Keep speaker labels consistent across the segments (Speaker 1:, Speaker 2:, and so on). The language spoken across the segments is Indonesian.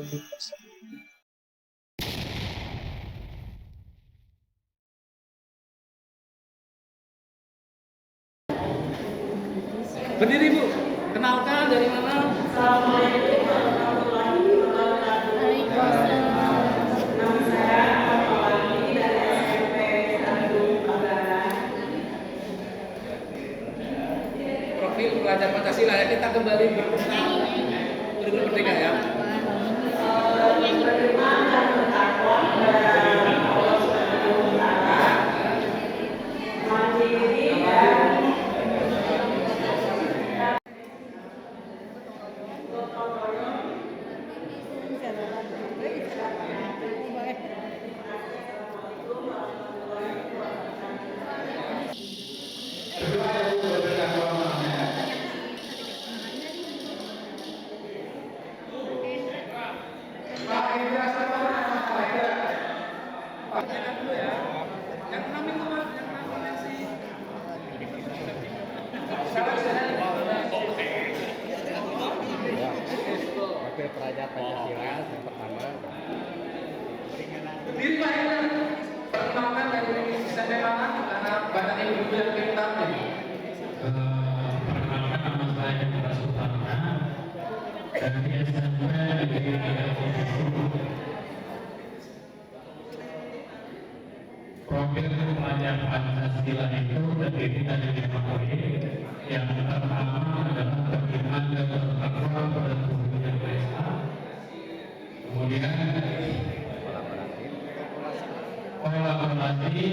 Speaker 1: Berdiri Bu, kenalkan dari mana?
Speaker 2: Assalamualaikum warahmatullahi wabarakatuh. Nama saya Fatmawati dari SMP Tanjung Pagara.
Speaker 1: Profil pelajar Pancasila ya, kita kembali bertentang Merdeka ya.
Speaker 2: Beriman dan bertakwa kepada Allah Subhanahu wa Ta'ala, mandiri dan
Speaker 3: Wakil pelajar Pancasila yang pertama.
Speaker 1: Berdiri Pak ya, perkenalkan dari SMP mana? Karena banyak yang berbicara kita nih.
Speaker 4: Perkenalkan, nama saya Indra Sultana dari SMP Negeri 3. Profil pelajar Pancasila itu terdiri dari 5 poin. Yang pertama adalah beriman dan bertakwa pada Tuhan Yang Maha Esa. Kemudian kolaborasi,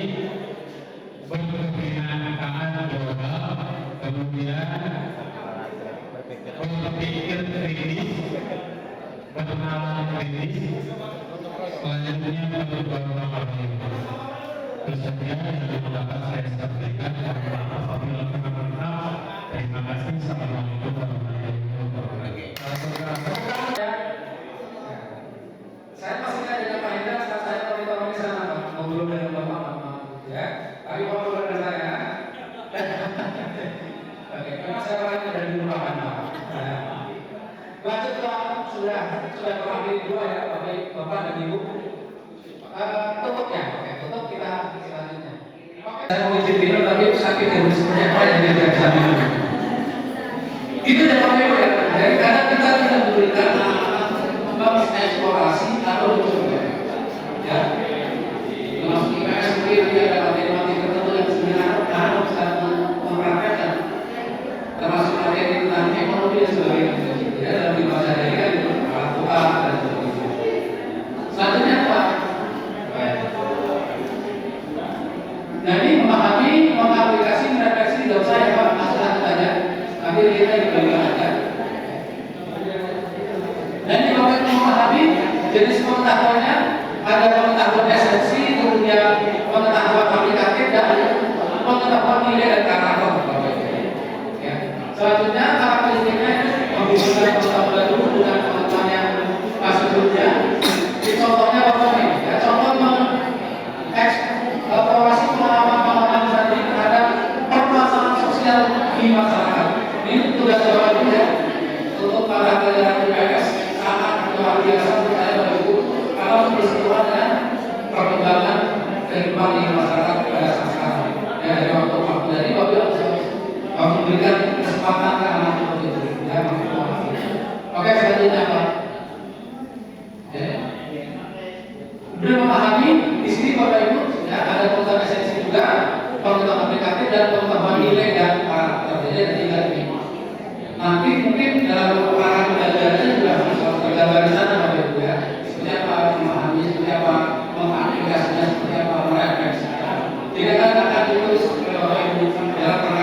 Speaker 4: berkebinekaan global, kemudian berpikir kritis, bernalar kritis, selanjutnya berubah orang. Itu saja yang dapat saya sampaikan. Apabila kurang, terima kasih. Assalamualaikum warahmatullahi wabarakatuh.
Speaker 1: Saya pastikan dengan Pak Hendra, saya tahu di sana Pak, ngobrol dengan Bapak ya. Tapi ngobrol dengan saya. Oke, karena saya orangnya dari Bapak. Lanjut Pak, sudah terpilih dua ya, Bapak dan Ibu. Tutup ya, oke, tutup kita selanjutnya. Saya mau izin minum tapi sakit ya, sebenarnya apa yang tidak bisa minum. Itu dapat Ibu ya, dari karena kita tidak memberikan membangun eksplorasi atau mencoba ya. Termasuk IPS mungkin dia ada matematik tertentu yang sebenarnya harus satu mempraktekkan, termasuk materi tentang ekonomi dan sebagainya ya, dalam bahasa daerah itu alat tukar dan sebagainya. Selanjutnya apa? Nah ini memahami, mengaplikasi, merefleksi tidak usah ya Pak, masalah saja. Tapi kita diberikan aja. Dan ini Bapak memahami jenis pengetahuannya, ada pengetahuan esensi, kemudian pengetahuan aplikatif dan pengetahuan nilai dan karakter Bapak. Ya. Selanjutnya karakteristiknya menghubungkan pengetahuan baru dengan pengetahuan yang sebelumnya. Di contohnya Bapak ini, ya, contoh mengeksplorasi pengalaman tadi terhadap permasalahan sosial di masyarakat. Ini tugas Bapak juga untuk para pelajar IPS. Sangat luar biasa menurut saya Bapak Ibu, kalau bersentuhan dengan perkembangan kehidupan di masyarakat pada saat sekarang. Ya, dari waktu dari Bapak Ibu bisa memberikan kesempatan ke anak seperti itu. Ya, oke, selanjutnya Pak. Ya. Belum memahami di sini Bapak Ibu, ya, ada pengetahuan esensi juga, pengetahuan aplikatif dan pengetahuan nilai dan karakter. Jadi ada 3 ini. Nanti mungkin dalam arahan belajarnya juga harus tergambar di sana Bapak Ibu ya. Seperti apa memahami, seperti apa mengaplikasinya, seperti apa merefleksikan. Tidak akan ditulis oleh Bapak Ibu dalam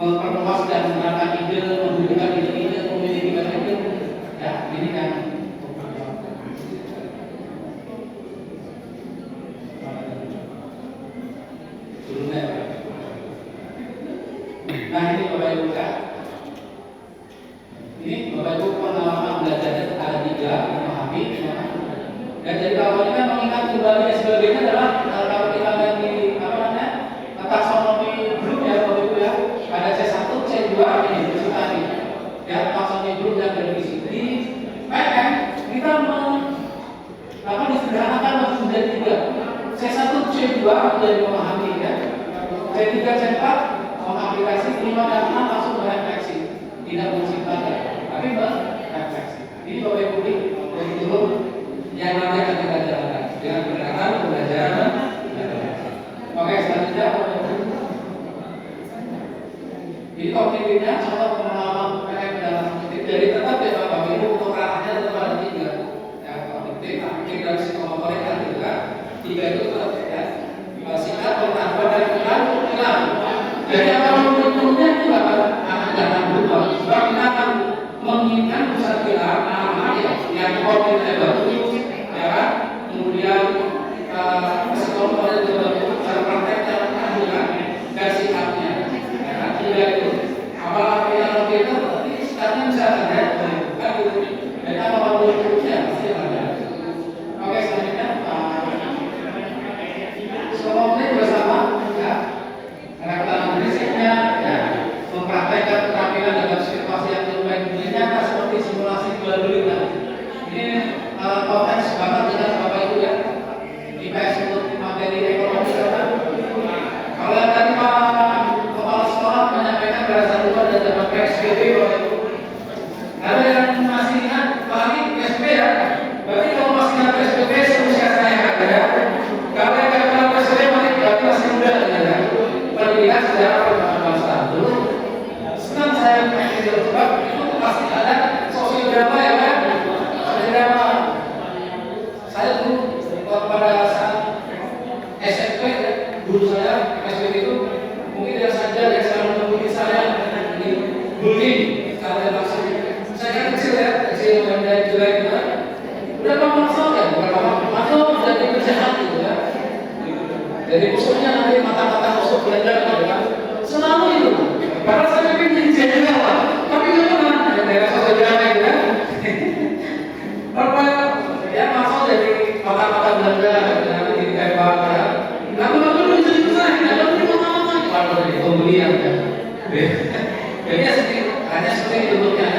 Speaker 1: memperluas dan menerapkan ide, membutuhkan ide-ide, memiliki ide, ya ini kan. Nah ini Bapak Ibu kan, ini Bapak Ibu pengalaman belajarnya ada 3, memahami, dan jadi kalau ini kan mengingat kembali dan sebagainya adalah kalau kita lihat di apa namanya taksonomi grup ya Bapak Ibu ya, ada C1, C2 ini tadi ya taksonomi grup dan definisi. Di PM kita disederhanakan menjadi 3, C1, C2 menjadi memahami ya, C3, C4 mengaplikasi, 5 dan 6 langsung berefleksi, tidak menciptakan, tapi berefleksi. Ini Bapak Ibu untuk yang nanti akan kita jalankan dengan pendekatan pembelajaran. Oke, selanjutnya Bapak Ibu. Ini kognitifnya contoh pengalaman PM dalam kognitif. Jadi tetap ya Bapak Ibu untuk arahnya tetap ada 3. Ya, kognitif, afektif dan psikomotorik kan gitu kan. 3 itu tetap ya. Sikap, pengetahuan dan hilang. Jadi kalau menurutnya itu akan datang berubah. Sebab kita akan menginginkan pusat pilar yang kognitif bagus, ya kan? Kemudian psikomotorik juga bagus, cara prakteknya juga dan sikapnya, ya kan? Tidak itu. Apalagi kalau kita berarti sikapnya bisa ada, kan gitu. Jadi apa menurutnya pasti ada. Oke, selanjutnya psikomotorik bersama, ya. Karakter prinsipnya ya, mempraktekkan keterampilan dalam situasi yang lebih nyata seperti simulasi jual beli tadi. Ini konteks banget dengan Bapak Ibu ya. IPS untuk materi ekonomi kan. Kalau yang tadi Pak Kepala Sekolah menyampaikan berdasarkan luar dan zaman PSBB Bapak Ibu. Ada yang masih ingat lagi PSBB ya. Berarti kalau masih ingat PSBB seusia saya ya. Kalau yang tidak kenal PSBB berarti masih muda ya. Pendidikan sejarah perkembangan bangsa dulu. Senang saya mengajar sebab itu pasti ada sosiodrama ya kan? Sosiodrama. Saya dulu pada saat SMP guru saya SMP itu mungkin dia saja yang selalu menemui saya di bullying karena langsung. Saya kan kecil ya, kecil dan jelek gitu kan. Udah masuk ya, bukan masuk jadi penjahat gitu ya. Jadi musuhnya nanti mata-mata musuh belajar kan, selalu itu. Padahal saya ingin jadi jenderal lah, tapi nggak pernah. Daerah sosialnya gitu kan. Apa ya masuk jadi mata-mata belajar, nanti ditembak ya. Lalu jadi besar, lalu mata-mata. Lalu jadi pembelian kan. Jadi hanya seperti itu bentuknya.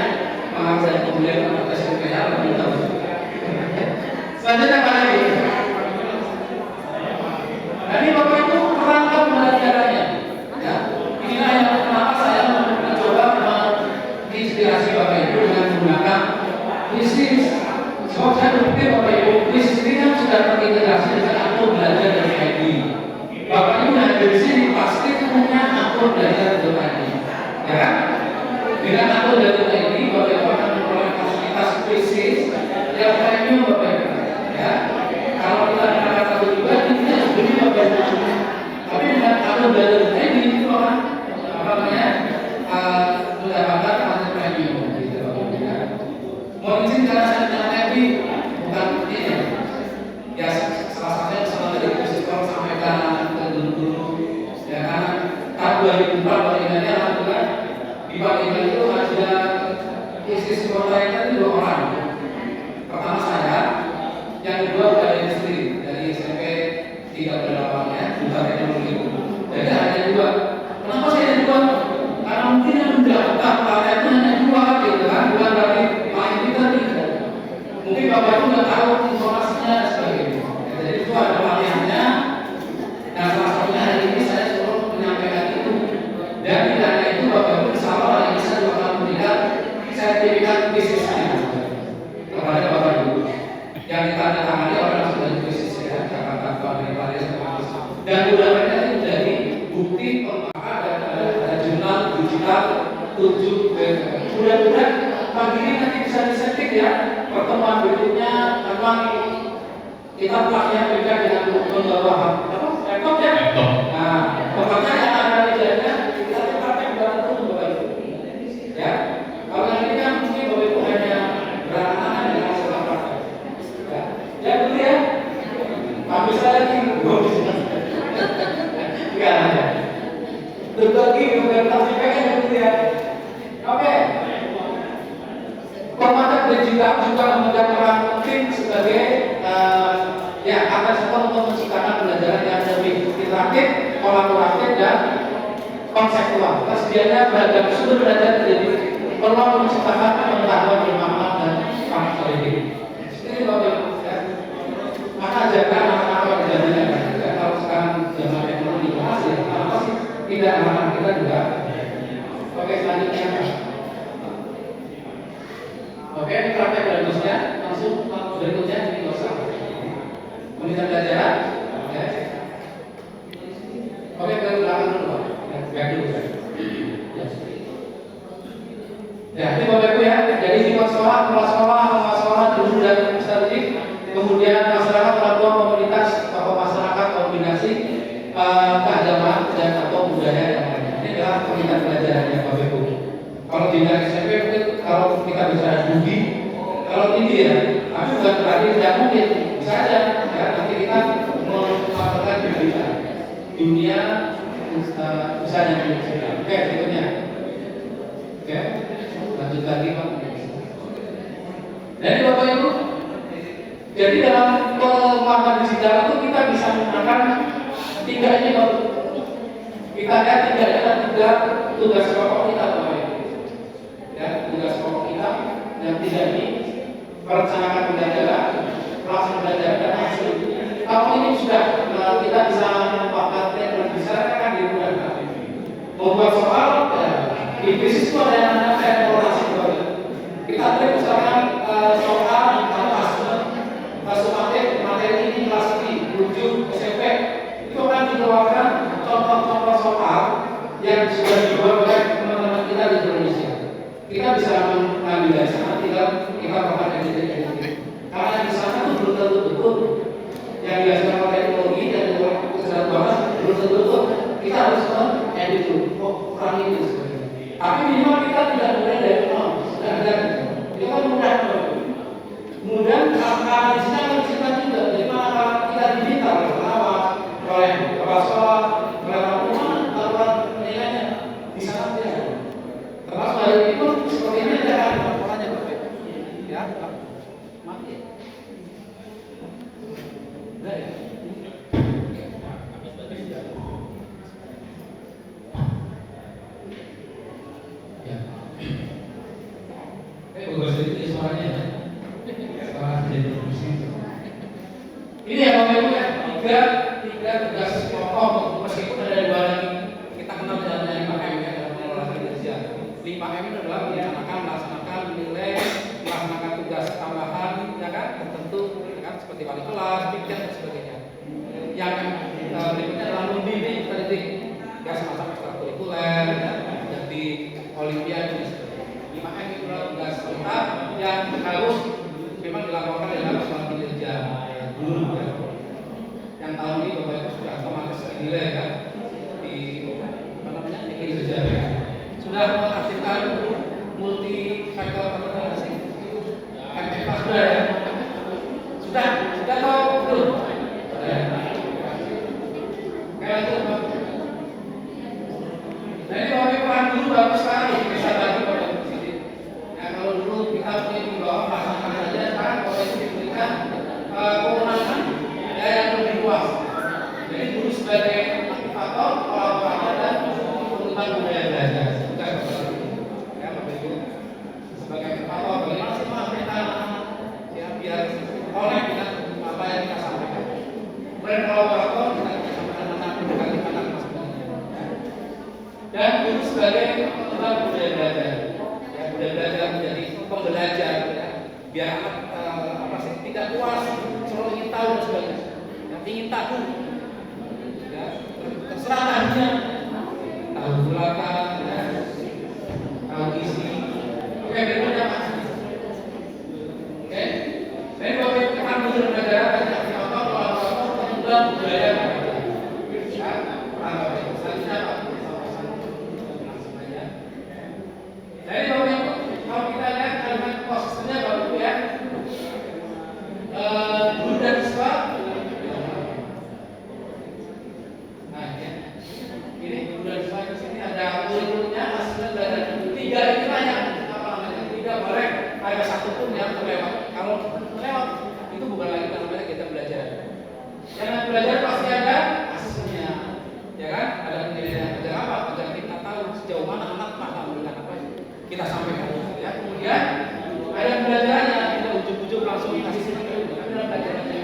Speaker 1: Maaf saya pembelian atau SMP ya, lebih tahu. Selanjutnya apa lagi? Nah, ini Bapak Ibu perangkat pembelajarannya. Ya, inilah yang kenapa saya mencoba menginspirasi Bapak Ibu dengan menggunakan bisnis. Sebab saya berpikir Bapak Ibu bisnis ini kan sudah terintegrasi dengan akun belajar dari ID. Bapak Ibu yang ada di sini pasti punya akun belajar dari ID. Ya kan? Dengan akun belajar dari ID, Bapak Ibu akan memperoleh fasilitas bisnis yang premium Bapak Ibu. Ya, kalau kita tidak tahu juga ini jadi Bapak Ibu. Tapi dengan akun belajar ini itu apa namanya mendapatkan fasilitas premium gitu Bapak Ibu. Mau izin karena saya dengan Ebi bukan ini. Ya salah satunya sama tadi Psikolog sampaikan ke guru-guru. Ya kan tahun 2004 bagiannya alhamdulillah di bagian itu ada isi sekolah yang tadi 2 orang. Pertama saya, yang kedua dari istri dari SMP 38 ya, bukan teknologi. Jadi hanya 2. Kenapa saya ada 2? Karena mungkin yang mendaftar partai itu hanya 2 gitu kan, bukan berarti main kita tidak. Mungkin Bapak Ibu nggak tahu informasinya dan sebagainya. Jadi itu ada latihannya. Dan salah satunya hari ini saya suruh menyampaikan itu. Dan tidak hanya itu Bapak Ibu insya Allah hari ini saya juga akan memberikan sertifikat bisnisnya kepada Bapak Ibu yang ditandatangani oleh langsung dari bisnis ya, Jakarta Bank dan mudah-mudahan itu menjadi bukti pemaka dan ada jurnal digital 7 mudah-mudahan pagi ini nanti bisa disetting ya pertemuan berikutnya memang kita pelaknya beda dengan membawa laptop ya. Nah, tempatnya yang ada di jalan kita tempatnya buat dan konseptual. Tersedianya beragam sumber belajar jadi peluang menciptakan pengetahuan bermakna dan faktorik. Ini Bapak Ibu ya. Maka jangan anak-anak jadinya ya, kalau sekarang zaman teknologi informasi, apa sih tidak anak kita juga. Oke, selanjutnya. Oke, ini praktek bagusnya. Langsung berikutnya ini dosa. Menit belajar. Oke. Oke, ke belakang dulu. Ya, dulu. Ya, ini Bapak Ibu ya. Jadi sifat sekolah dulu dan strategik. Kemudian masyarakat pelabuhan komunitas atau masyarakat kombinasi keagamaan dan atau budaya yang lainnya. Ini adalah komunitas pelajarannya Bapak Ibu. Kalau di SMP mungkin kalau kita bicara budi, kalau tinggi ya, tapi bukan berarti tidak mungkin. Bisa aja ya, nanti kita melakukan dunia bisa yang Oke, berikutnya. Oke, lanjut lagi Pak. Jadi Bapak Ibu, jadi dalam pemahaman digital itu kita bisa menggunakan tiga ini Bapak. Kita lihat tiga tugas pokok kita Bapak Ibu. Ya, tugas pokok kita yang tiga ini perencanaan pembelajaran, pelaksanaan belajar dan hasil. Kalau ini sudah kita bisa memanfaatkan dan bisa kan di rumah. Membuat soal, ya, di bisnis itu ada yang namanya eksplorasi Bapak. Kita beri misalkan soal masuk materi ini kelas ini, ujung SMP itu akan dikeluarkan contoh-contoh soal yang sudah dibuat oleh teman-teman kita di Indonesia. Kita bisa mengambil dari sana, tinggal kita pakai edit. Karena di sana itu belum tentu betul yang dihasilkan oleh teknologi dan kesehatan belum tentu betul. Kita harus edit dulu, kurang ini sebenarnya. Tapi minimal kita tidak mulai dari nol, sudah ada. Kita mudah analisisnya akan disingkat juga. Jadi mana kita diminta oleh pengawas, oleh kepala sekolah, oleh orang rumah, aturan penilaiannya di sana tidak. Termasuk hal itu seperti ini ada laporannya Bapak. Ya, mati. Udah ya. Ini ya Bapak Ibu ya, tiga tugas pokok meskipun ada dua lagi kita kenal dengan 5M ya dalam mengelola kinerja. 5M itu adalah melaksanakan nilai, melaksanakan tugas tambahan ya kan tertentu ya kan seperti wali kelas, pikir dan sebagainya. Yang berikutnya adalah membimbing pendidik ya semacam ekstrakurikuler ya, jadi olimpiade dan sebagainya. 5M itu adalah tugas kita yang harus memang dilaporkan dalam soal kinerja guru ya. Yang tahun ini Bapak Ibu sudah otomatis dinilai kan di apa namanya di kinerja ya. Sudah mengaktifkan multi factor evaluasi MFA sudah ya. Sudah tahu belum? Ya. Kayak itu Pak. Nah ini Bapak Ibu kan dulu bagus sekali bisa bagi Bapak Ibu sini. Ya kalau dulu kita punya di bawah pasangan saja, sekarang Bapak Ibu diberikan kewenangan yang lebih luas. Jadi guru sebagai aktivator, kolaborator dan pengembangan budaya belajar. Bukan ya Bapak Ibu sebagai aktivator bagaimana sih kita ya biar oleh dengan apa yang kita sampaikan. Kemudian kolaborator kita sampaikan tentang pendekatan dan guru sebagai pengembang budaya belajar. Ya budaya belajar menjadi pembelajar ya. Biar apa sih tidak puas selalu ingin tahu dan sebagainya. Yang ingin tahu ya terserah tahunya tahu belakang ya, tahu isi. Oke berikutnya Pak. Oke saya mau tekan dulu negara banyak contoh kolaborator pengembang budaya ya selanjutnya Pak. Jadi Bapak Ibu kalau kita lihat kalimat posisinya Bapak Ibu ya guru dan siswa. Nah ya ini guru dan siswa di sini ada guru sejauh mana anak memberikan apa kita sampaikan ya. Kemudian ada pembelajarannya, kita ujuk-ujuk langsung kasih sini ada pembelajarannya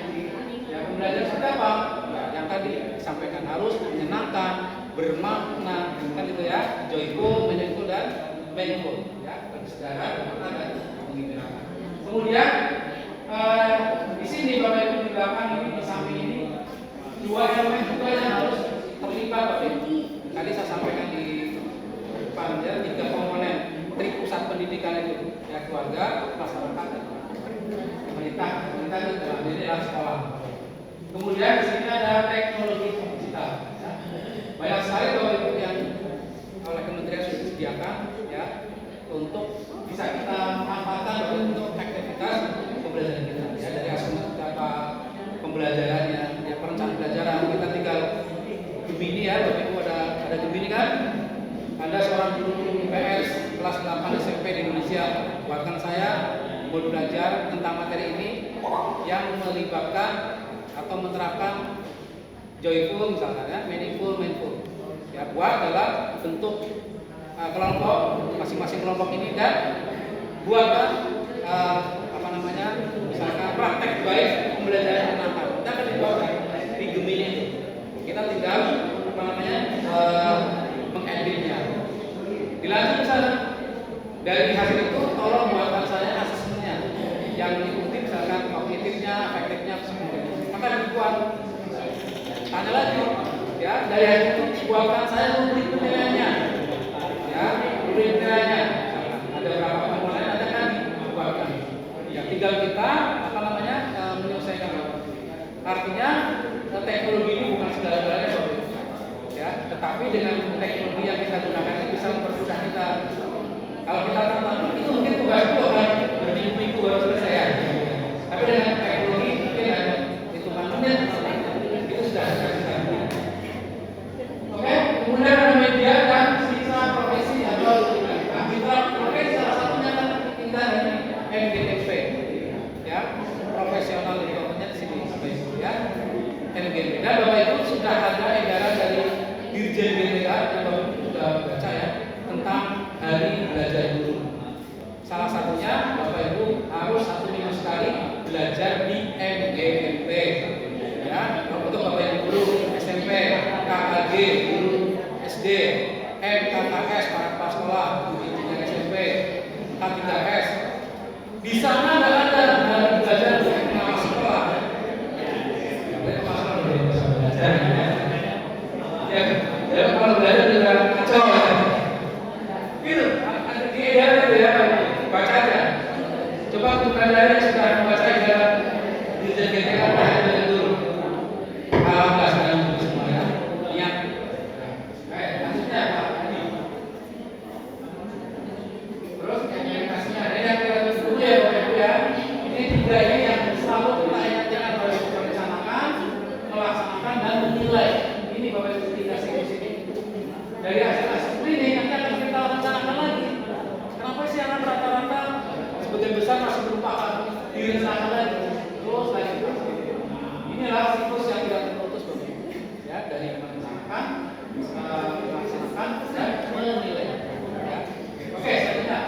Speaker 1: ya. Pembelajaran seperti apa ya, yang tadi disampaikan harus menyenangkan, bermakna kan itu ya, joyful, meaningful dan meaningful ya, bersejarah, bermakna dan menggembirakan. Kemudian di sini Bapak Ibu di belakang ini, di samping ini dua elemen juga yang harus terlibat Bapak Ibu. Tadi saya sampaikan di depan ya, 3 komponen trik pusat pendidikan itu ya, keluarga, masyarakat dan pemerintah. Pemerintah itu dalam ini adalah sekolah. Kemudian di sini ada teknologi digital. Ya. Banyak sekali Bapak Ibu yang oleh kementerian sudah disediakan ya untuk bisa kita manfaatkan untuk aktivitas pembelajaran kita ya, dari aspek apa pembelajarannya ya, perencanaan pembelajaran kita tinggal Gemini ya, Bapak Ibu ada Gemini kan. Anda seorang guru IPS kelas 8 SMP di Indonesia, bahkan saya mau belajar tentang materi ini yang melibatkan atau menerapkan joyful misalnya ya, meaningful ya, buat dalam bentuk kelompok, masing-masing kelompok ini dan buatkan apa namanya, misalkan praktek baik pembelajaran menyenangkan. Kita akan dibawakan di Gemini itu. Kita tinggal apa namanya mengeditnya. Dilanjut misalnya dari hasil itu tolong buatkan saya asesmennya yang diikuti misalkan kognitifnya, afektifnya, semuanya. Maka dibuat tanya lagi ya, dari hasil itu buatkan saya rubrik penilaiannya ya, rubrik penilaiannya ada berapa komponen, ada kan dibuatkan ya, tinggal kita apa namanya menyelesaikan. Artinya teknologi ini bukan segala-galanya ya, tetapi dengan teknologi yang kita gunakan ini bisa mempermudah kita. Kalau kita tanam itu mungkin tugas itu akan berminggu-minggu baru selesai ya. Tapi dengan teknologi mungkin ada hitungan menit itu sudah bisa. Oke, kemudian ada media dan sisa profesi atau kita profesi salah satunya kan kita ini MGTP ya, profesional development di sini Bapak Ibu ya. MGTP dan Bapak Ibu sudah ada edaran dari Dirjen BPK yang Bapak Ibu sudah baca ya tentang hari belajar guru. Salah satunya Bapak Ibu harus 1 minggu sekali belajar di MGTP ya, untuk Bapak Ibu guru SMP, KKG, guru SD, MKKS para kepala sekolah, guru SMP, K3S. Di sana nggak ada hari belajar pengawas sekolah. Ya, kalau belajar juga kacau ya. Gitu, ada di edaran itu ya, baca aja. Coba untuk kalian yang sudah membaca edaran di JGTK ada dulu. Alhamdulillah sekarang semua ya. Lihat. Baik, lanjutnya Pak Adi. Terus komunikasinya ada yang kita tunggu ya Bapak Ibu ya. Ini 3 ini yang selalu kita ingatkan harus merencanakan, melaksanakan dan menilai. Ini Bapak Ibu dikasih di sini. Dari hasil ini nanti akan kita rencanakan lagi. Kenapa sih anak rata-rata sebagian besar masih melupakan direncanakan lagi, terus lagi. Inilah siklus yang tidak terputus Bapak Ibu. Ya, dari merencanakan, melaksanakan dan menilai. Ya. Oke, selanjutnya.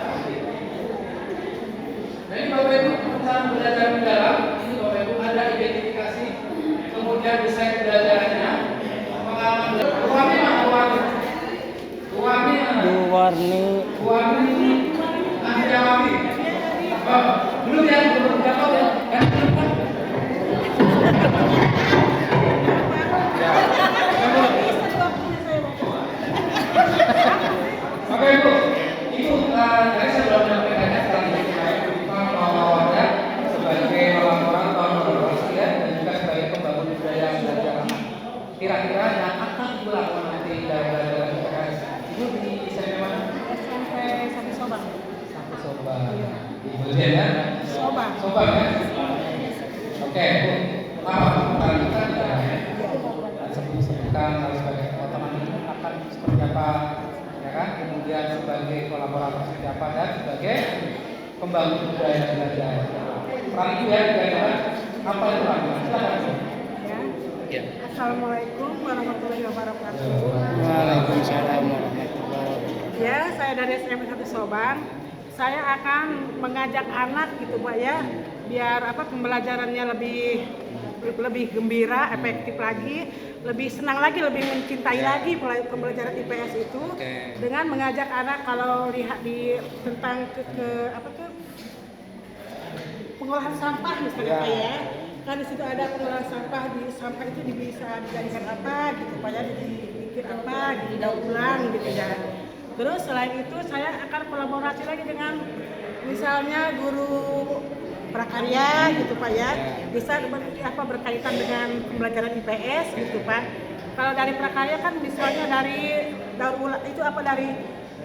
Speaker 1: Jadi Bapak Ibu tentang belajar mendalam, ini Bapak Ibu ada identifikasi, kemudian desain pembelajarannya, pengalaman belajar. Ruangnya mana ruangnya? Warni ini nanti jawab. Belum ya, belum jawab ya. Kan belum kan? Oke Ibu, itu tadi saya sudah menyampaikannya sebagai laporan tahun berorganisasi ya, dan juga sebagai pembangun budaya belajar anak. Kira-kira yang akan Ibu lakukan nanti dalam belajar PKS itu di SMP mana?
Speaker 2: SMP sampai Sobang.
Speaker 1: Sampai Sobang. Ibu ya?
Speaker 2: Sobang.
Speaker 1: Sobang ya? Oke, Bu. Apa kita sebutkan harus sebagai otonomi akan seperti apa, ya kan? Kemudian sebagai kolaborator seperti apa dan sebagai pembangun budaya belajar. Peran Ibu ya, apa itu perannya? Silakan.
Speaker 2: Ya. Assalamualaikum warahmatullahi wabarakatuh.
Speaker 3: Waalaikumsalam warahmatullahi wabarakatuh.
Speaker 2: Ya, saya dari SMP 1 Soban. Saya akan mengajak anak gitu Pak ya, biar pembelajarannya lebih gembira, efektif lagi, lebih senang lagi, lebih mencintai lagi pembelajaran IPS itu dengan mengajak anak kalau lihat tentang pengolahan sampah misalnya Pak ya. Kan di situ ada pengolahan sampah, sampah itu bisa dijadikan apa gitu Pak ya, dibikin apa, didaur ulang gitu ya. Terus selain itu saya akan kolaborasi lagi dengan misalnya guru prakarya gitu Pak ya, bisa berkaitan dengan pembelajaran IPS gitu Pak. Kalau dari prakarya kan misalnya dari daur ulang itu dari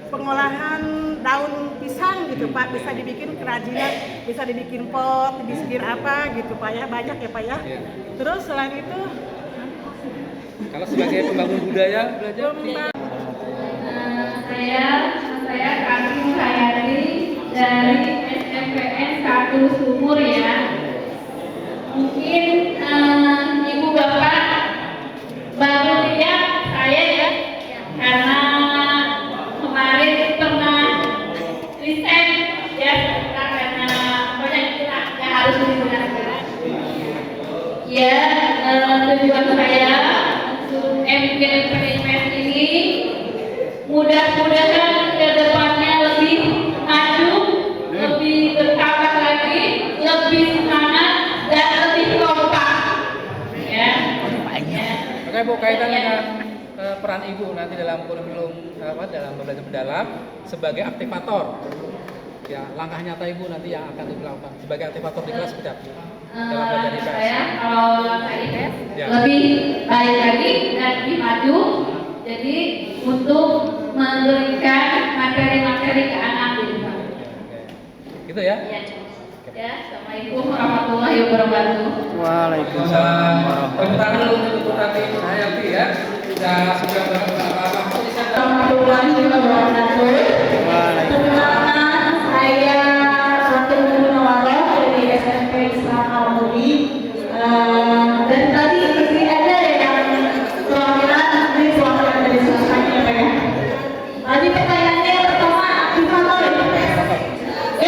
Speaker 2: pengolahan daun pisang gitu Pak, bisa dibikin kerajinan, bisa dibikin pot, dibikin apa gitu Pak ya, banyak ya Pak ya. Terus selain itu
Speaker 3: Kalau sebagai pembangun budaya belajar
Speaker 5: saya Kaki Muhayyadi dari SMPN 1 Sumur ya. Mungkin ibu bapak baru lihat saya ya, karena kemarin pernah resign ya, karena banyak istilah yang harus dijelaskan. Ya, tujuan saya untuk MPLPIPS ini mudah-mudahan ke depannya lebih maju, lebih bertambah lagi, lebih semangat dan lebih kompak. Ya.
Speaker 3: Oke Bu, kaitan dengan peran Ibu nanti dalam kurikulum dalam belajar mendalam sebagai aktivator. Ya, langkah nyata Ibu nanti yang akan dilakukan sebagai aktivator di kelas seperti apa? Dalam belajar IPS.
Speaker 5: Saya kalau langkah IPS
Speaker 3: Ya.
Speaker 5: lebih baik lagi dan lebih maju. Jadi untuk memberikan materi-materi ke anak gitu Pak.
Speaker 3: Gitu ya?
Speaker 5: Ya. Ya, Assalamualaikum warahmatullahi wabarakatuh.
Speaker 3: Waalaikumsalam. Tepuk tangan dulu untuk Ibu Tati Hayati ya. Sudah berapa
Speaker 2: warahmatullahi wabarakatuh. Perkenalkan saya Ratu Munawwaroh dari SMP Islam Al-Mudi. Dan tadi ini ada yang perwakilan dari selesainya Pak ya. Tadi pertanyaannya pertama aktivator ya.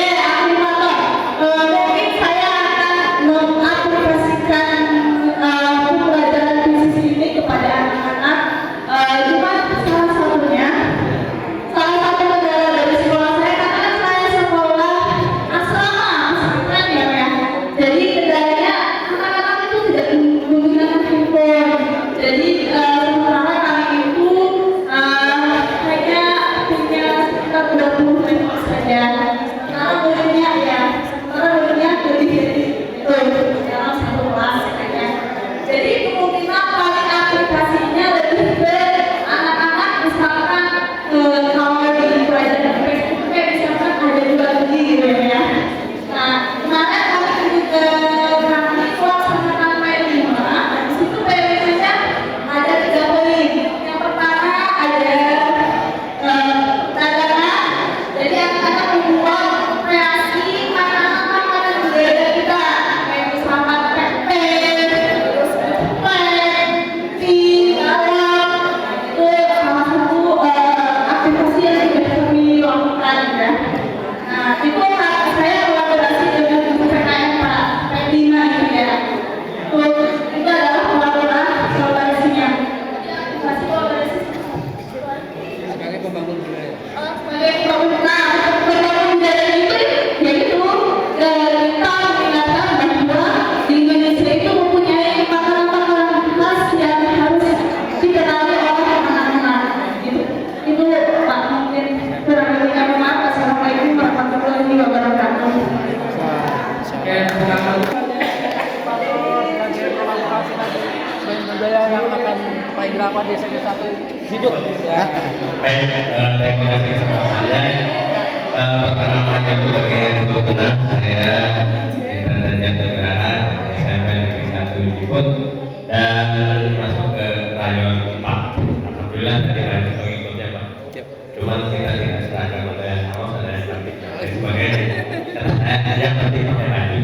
Speaker 2: Aktivator. Mungkin saya akan mengaplikasikan pembelajaran bisnis ini kepada anak-anak. Cuma salah satunya salah satu kendala dari sekolah saya, karena saya sekolah asrama pesantren ya. Jadi kendalanya anak-anak itu tidak menggunakan handphone. Jadi sementara kami itu hanya punya sekitar 20 menit saja. Sementara muridnya lebih dari itu dalam satu kelas saja. Jadi kemungkinan paling aplikasinya lebih ke anak-anak, misalkan kalau di pelajaran Facebook kayak misalkan ada dua beli gitu ya. Nah, kemarin kami melaksanakan PR5, di situ PR5-nya ada 3 poin. Yang pertama ada dagangan, jadi anak-anak membuat kreasi makanan-makanan budaya kita, kayak misalkan pempek, terus geplek, mie, garam. Itu salah satu aktivasi yang sudah kami lakukan ya. Nah, itu saya kolaborasi dengan PPKM Pak P5 gitu ya. Itu adalah kolaborasinya. Kasih kolaborasi.
Speaker 3: sebagai pembangun budaya?
Speaker 2: Sebagai pembangun budaya itu yaitu kita mengingatkan bahwa di Indonesia itu mempunyai makanan-makanan khas yang harus dikenali oleh anak-anak. Itu Pak, mungkin kurang lebih kami maaf. Assalamualaikum warahmatullahi wabarakatuh.
Speaker 3: Oke, selamat. Sebagai kolaborasi nanti selain budaya yang akan paling dilakukan di SMP 1 hidup ya.
Speaker 4: Baik, terima kasih sama saya. Perkenalkan dulu bagi yang belum kenal, saya Derajat Tegaraan SMP Negeri 1 Jiput dan masuk ke rayon 4. Alhamdulillah tadi ada pengikutnya Pak. Cuman kita tidak seragam, ada yang kaos, ada yang cantik dan sebagainya. Karena saya ajak nanti pakai baju.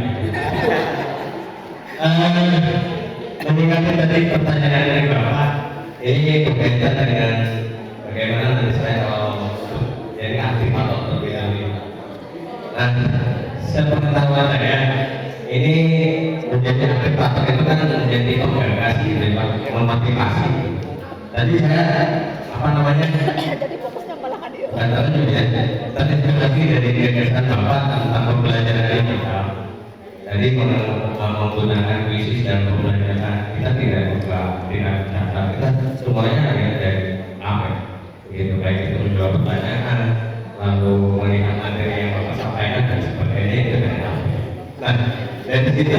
Speaker 4: Meningkatkan tadi pertanyaan dari Bapak, ini berkaitan dengan bagaimana nanti saya kalau
Speaker 6: Nah, sepengetahuan saya, ini menjadi aktivator itu kan menjadi penggerak gitu ya Pak, memotivasi. Tadi saya apa namanya?
Speaker 2: Jadi fokusnya malah hadir.
Speaker 6: Nggak tahu juga ya. Tadi lagi dari gagasan Bapak tentang pembelajaran digital. Jadi menggunakan kuisis dan pembelajaran kita tidak buka, tidak catat, kita semuanya hanya dari apa? Gitu, baik itu menjawab pertanyaan, lalu melihat materi yang Bapak sampaikan dan sebagainya itu dari apa? Nah, dari situ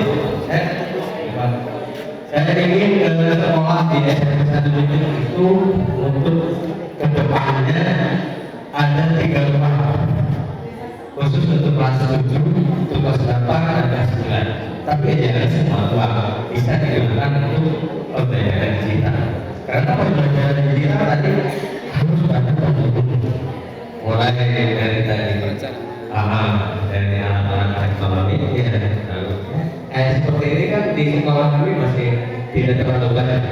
Speaker 6: saya ingin ke sekolah di SMP 1 itu untuk kedepannya ada 3 rumah khusus untuk kelas 7, untuk kelas 8, dan kelas 9. Tapi jangan semua tua bisa digunakan untuk pembelajaran digital. Karena pembelajaran digital tadi harus banyak pendukung. Mulai dari dari alat-alat teknologi, ya, seperti ini kan di sekolah kami masih tidak terlalu banyak.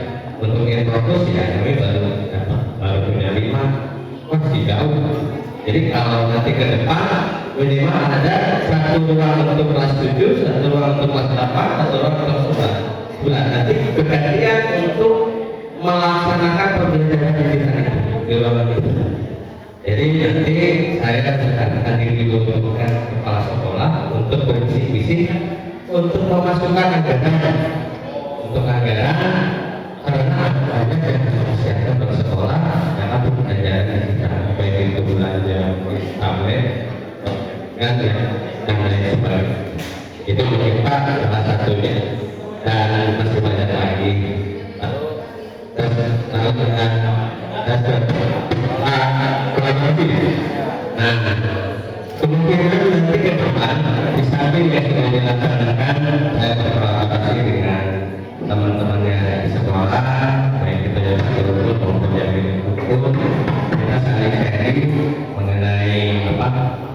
Speaker 6: Untuk yang fokus ya kami baru punya 5, masih jauh. Jadi kalau nanti ke depan minimal ada 1 ruang untuk kelas 7, 1 ruang untuk kelas 8, 1 ruang untuk kelas 9. Nanti bergantian untuk melaksanakan pembelajaran digital di ruangan itu. Jadi nanti saya akan dibutuhkan kepala sekolah untuk berbisik-bisik untuk memasukkan anggaran karena banyak yang mempersiapkan bersekolah karena pembelajaran digital baik itu belanja tablet kan ya dan lain sebagainya. Itu mungkin Pak salah satunya dan masih banyak lagi. Nah, kemungkinan nanti ke depan di samping yang sudah dilaksanakan saya berkolaborasi dengan teman-teman yang ada di sekolah, baik itu yang guru maupun yang hukum, kita saling sharing mengenai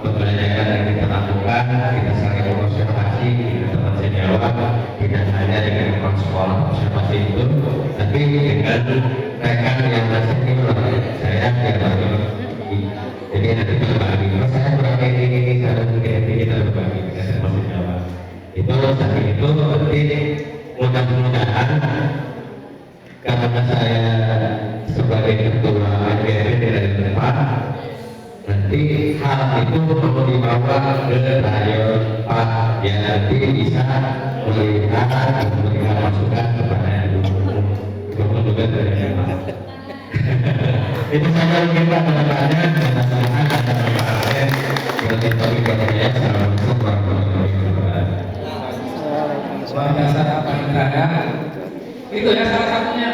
Speaker 6: pembelajaran yang kita lakukan, kita saling observasi, kita teman sejawat, tidak hanya dengan teman sekolah observasi itu, tapi dengan rekan yang masih saya yang lagi. Jadi nanti berbagi, saya berbagi ini karena mungkin kita berbagi dengan teman sejawat. Itu saat itu nanti mudah-mudahan karena saya sebagai ketua AGRD dari depan nanti hal itu perlu dibawa ke rayon Pak yang nanti bisa melihat dan memberikan masukan kepada guru juga dari Pak. Itu saja mungkin Pak kedepannya mudah-mudahan ada perkembangan dari topik saya. Assalamualaikum warahmatullahi wabarakatuh.
Speaker 1: Luar biasa Pak Indrada. Itu ya salah satunya